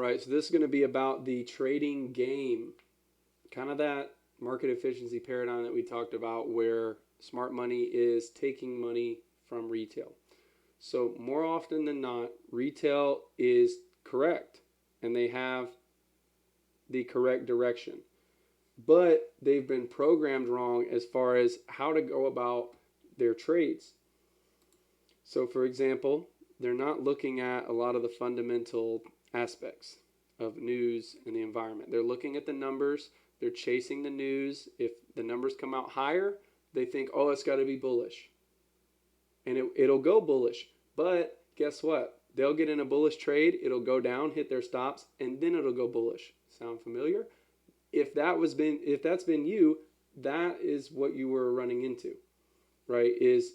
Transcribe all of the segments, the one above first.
right, so this is going to be about the trading game, kind of that market efficiency paradigm that we talked about where smart money is taking money from retail. So more often than not, retail is correct and they have the correct direction, but they've been programmed wrong as far as how to go about their trades. So for example, they're not looking at a lot of the fundamental aspects of news and the environment. They're looking at the numbers, they're chasing the news. If the numbers come out higher, they think, oh, it's got to be bullish. And it'll go bullish. But guess what? They'll get in a bullish trade, it'll go down, hit their stops, and then it'll go bullish. Sound familiar? If that's been you, that is what you were running into, right? Is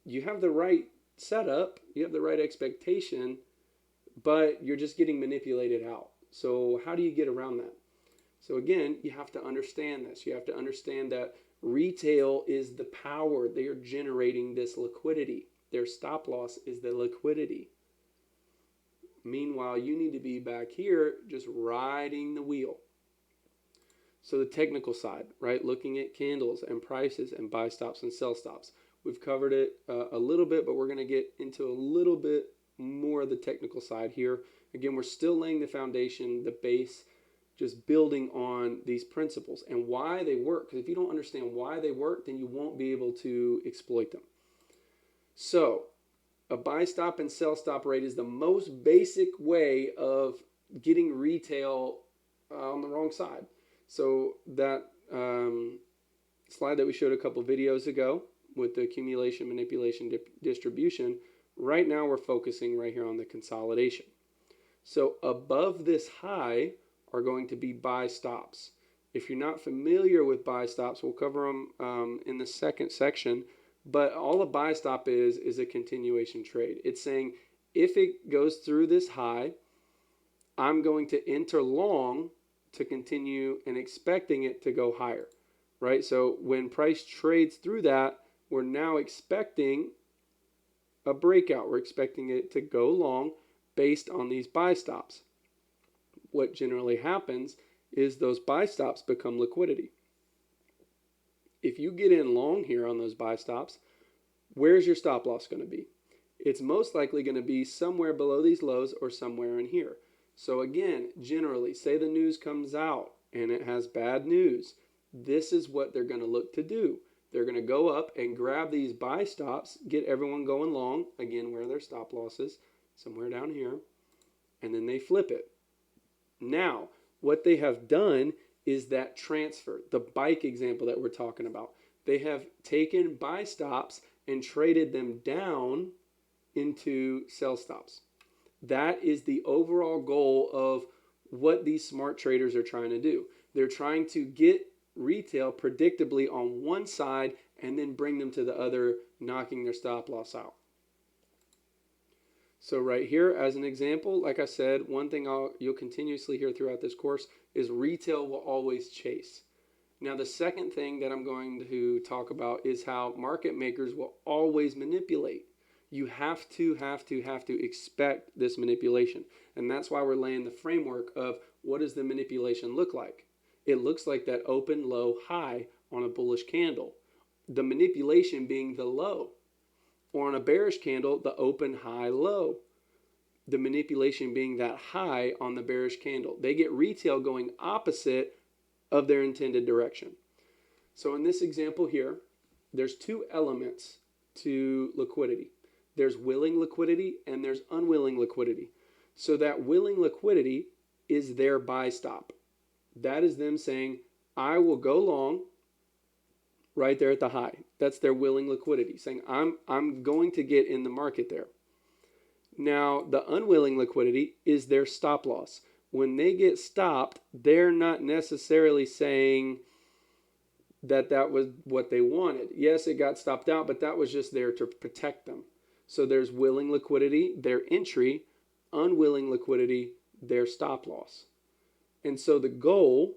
you have the right setup, you have the right expectation, but you're just getting manipulated out. So how do you get around that? So again, you have to understand this. You have to understand that retail is the power. They are generating this liquidity. Their stop loss is the liquidity. Meanwhile, you need to be back here just riding the wheel. So the technical side, right? Looking at candles and prices and buy stops and sell stops. We've covered it a little bit, but we're going to get into a little bit more of the technical side here. Again, we're still laying the foundation, the base, just building on these principles and why they work. Because if you don't understand why they work, then you won't be able to exploit them. So a buy stop and sell stop rate is the most basic way of getting retail on the wrong side. So that slide that we showed a couple videos ago with the accumulation, manipulation, distribution, right now we're focusing right here on the consolidation. So above this high are going to be buy stops. If you're not familiar with buy stops, we'll cover them in the second section, but all a buy stop is a continuation trade. It's saying if it goes through this high, I'm going to enter long to continue and expecting it to go higher, right? So when price trades through that, we're now expecting a breakout. We're expecting it to go long based on these buy stops. What generally happens is those buy stops become liquidity. If you get in long here on those buy stops, where's your stop loss going to be? It's most likely going to be somewhere below these lows or somewhere in here. So again, generally, say the news comes out and it has bad news. This is what they're going to look to do. They're going to go up and grab these buy stops, get everyone going long, again, where their stop loss is, somewhere down here, and then they flip it. Now, what they have done is that transfer, the bike example that we're talking about. They have taken buy stops and traded them down into sell stops. That is the overall goal of what these smart traders are trying to do. They're trying to get retail predictably on one side and then bring them to the other, knocking their stop loss out. So right here, as an example, like I said, one thing you'll continuously hear throughout this course is retail will always chase. Now, the second thing that I'm going to talk about is how market makers will always manipulate. You have to expect this manipulation. And that's why we're laying the framework of what does the manipulation look like? It looks like that open, low, high on a bullish candle. The manipulation being the low. Or on a bearish candle, the open, high, low. The manipulation being that high on the bearish candle. They get retail going opposite of their intended direction. So in this example here, there's two elements to liquidity. There's willing liquidity and there's unwilling liquidity. So that willing liquidity is their buy stop. That is them saying, I will go long right there at the high. That's their willing liquidity, saying I'm going to get in the market there. Now, the unwilling liquidity is their stop loss. When they get stopped, they're not necessarily saying that was what they wanted. Yes, it got stopped out, but that was just there to protect them. So there's willing liquidity, their entry, unwilling liquidity, their stop loss. And so the goal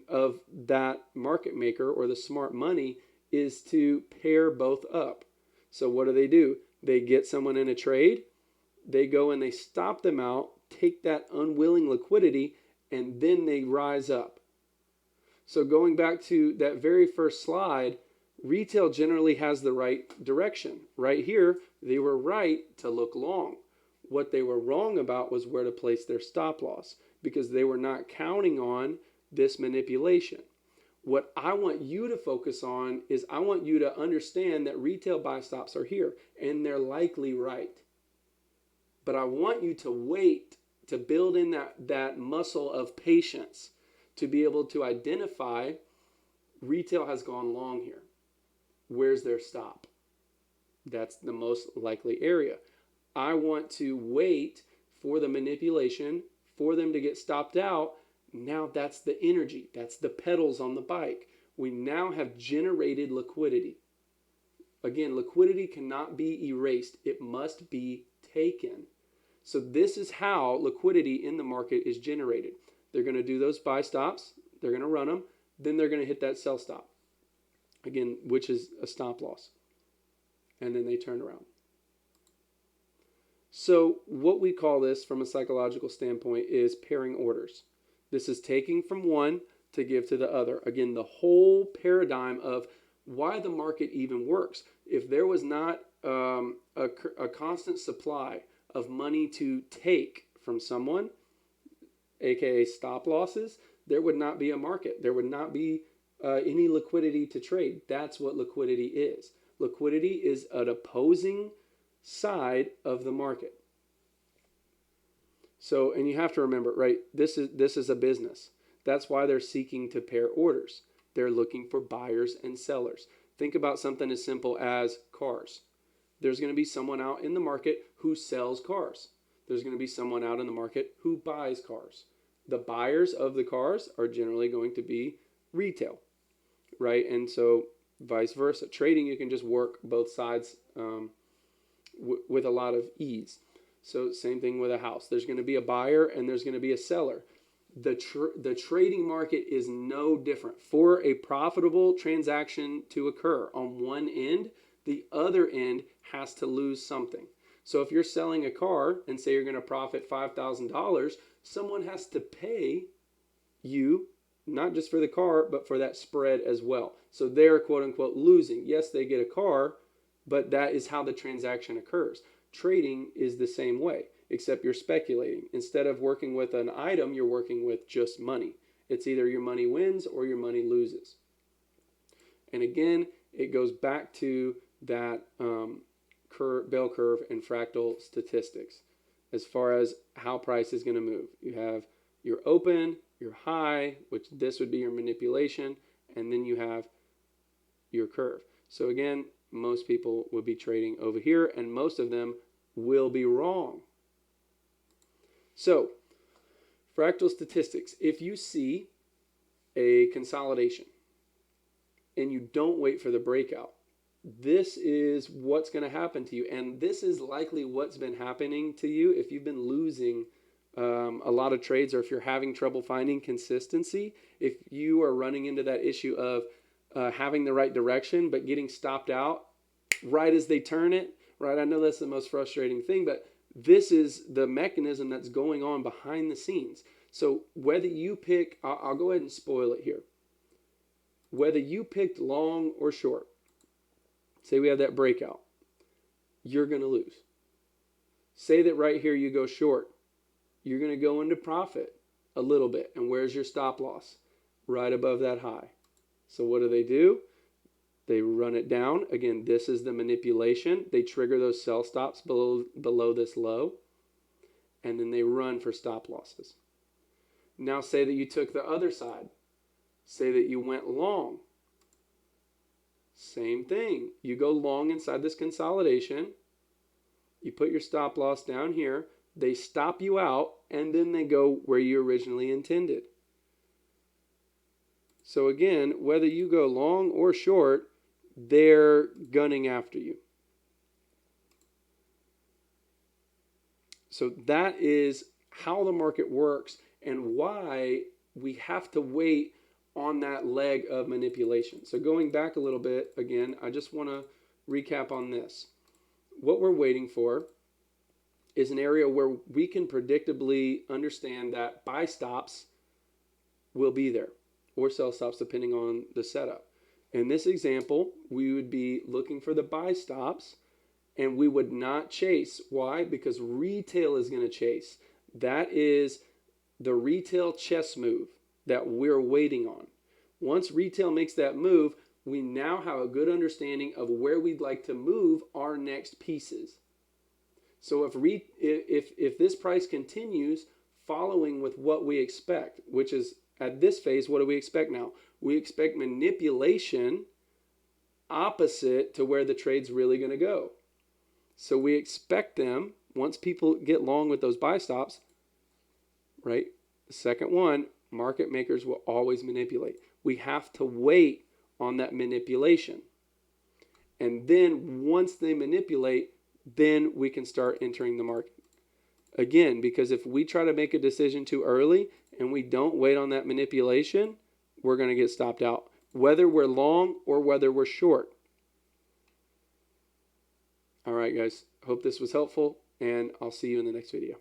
of that market maker or the smart money is to pair both up. So what do? They get someone in a trade, they go and they stop them out, take that unwilling liquidity, and then they rise up. So going back to that very first slide, retail generally has the right direction. Right here, they were right to look long. What they were wrong about was where to place their stop loss, because they were not counting on this manipulation. What I want you to focus on is I want you to understand that retail buy stops are here, and they're likely right. But I want you to wait to build in that muscle of patience to be able to identify retail has gone long here. Where's their stop? That's the most likely area. I want to wait for the manipulation, for them to get stopped out. Now that's the energy. That's the pedals on the bike. We now have generated liquidity. Again, liquidity cannot be erased. It must be taken. So this is how liquidity in the market is generated. They're going to do those buy stops. They're going to run them. Then they're going to hit that sell stop. Again, which is a stop loss. And then they turn around. So what we call this from a psychological standpoint is pairing orders. This is taking from one to give to the other. Again, the whole paradigm of why the market even works. If there was not a constant supply of money to take from someone, aka stop losses, there would not be a market. There would not be any liquidity to trade. That's what liquidity is. Liquidity is an opposing side of the market. So, and you have to remember, right, this is a business. That's why they're seeking to pair orders. They're looking for buyers and sellers. Think about something as simple as cars. There's going to be someone out in the market who sells cars. There's going to be someone out in the market who buys cars. The buyers of the cars are generally going to be retail, right? And so vice versa. Trading, you can just work both sides with a lot of ease. So same thing with a house. There's going to be a buyer and there's going to be a seller. The trading market is no different. For a profitable transaction to occur on one end, the other end has to lose something. So if you're selling a car and say you're going to profit $5,000, someone has to pay you, not just for the car, but for that spread as well. So they're quote unquote losing. Yes, they get a car, but that is how the transaction occurs. Trading is the same way, except you're speculating. Instead of working with an item, you're working with just money. It's either your money wins or your money loses. And again, it goes back to that bell curve and fractal statistics as far as how price is going to move. You have your open, your high, which this would be your manipulation, and then you have your curve. So again, most people will be trading over here, and most of them will be wrong. So, fractal statistics. If you see a consolidation and you don't wait for the breakout, this is what's going to happen to you. And this is likely what's been happening to you if you've been losing a lot of trades, or if you're having trouble finding consistency, if you are running into that issue of having the right direction but getting stopped out right as they turn it, right? I know that's the most frustrating thing, but this is the mechanism that's going on behind the scenes. So whether you pick, I'll go ahead and spoil it here. Whether you picked long or short, say we have that breakout, you're going to lose. Say that right here you go short, you're going to go into profit a little bit. And where's your stop loss? Right above that high. So what do? They run it down. Again, this is the manipulation. They trigger those sell stops below this low, and then they run for stop losses. Now say that you took the other side. Say that you went long. Same thing. You go long inside this consolidation. You put your stop loss down here. They stop you out, and then they go where you originally intended. So again, whether you go long or short, they're gunning after you. So that is how the market works and why we have to wait on that leg of manipulation. So going back a little bit, again, I just want to recap on this. What we're waiting for is an area where we can predictably understand that buy stops will be there, or sell stops depending on the setup. In this example, we would be looking for the buy stops, and we would not chase. Why? Because retail is going to chase. That is the retail chess move that we're waiting on. Once retail makes that move, we now have a good understanding of where we'd like to move our next pieces. So if this price continues following with what we expect, which is at this phase, what do we expect now? We expect manipulation opposite to where the trade's really going to go. So we expect them, once people get long with those buy stops, right? The second one, market makers will always manipulate. We have to wait on that manipulation. And then once they manipulate, then we can start entering the market. Again, because if we try to make a decision too early and we don't wait on that manipulation, we're going to get stopped out, whether we're long or whether we're short. All right, guys. Hope this was helpful, and I'll see you in the next video.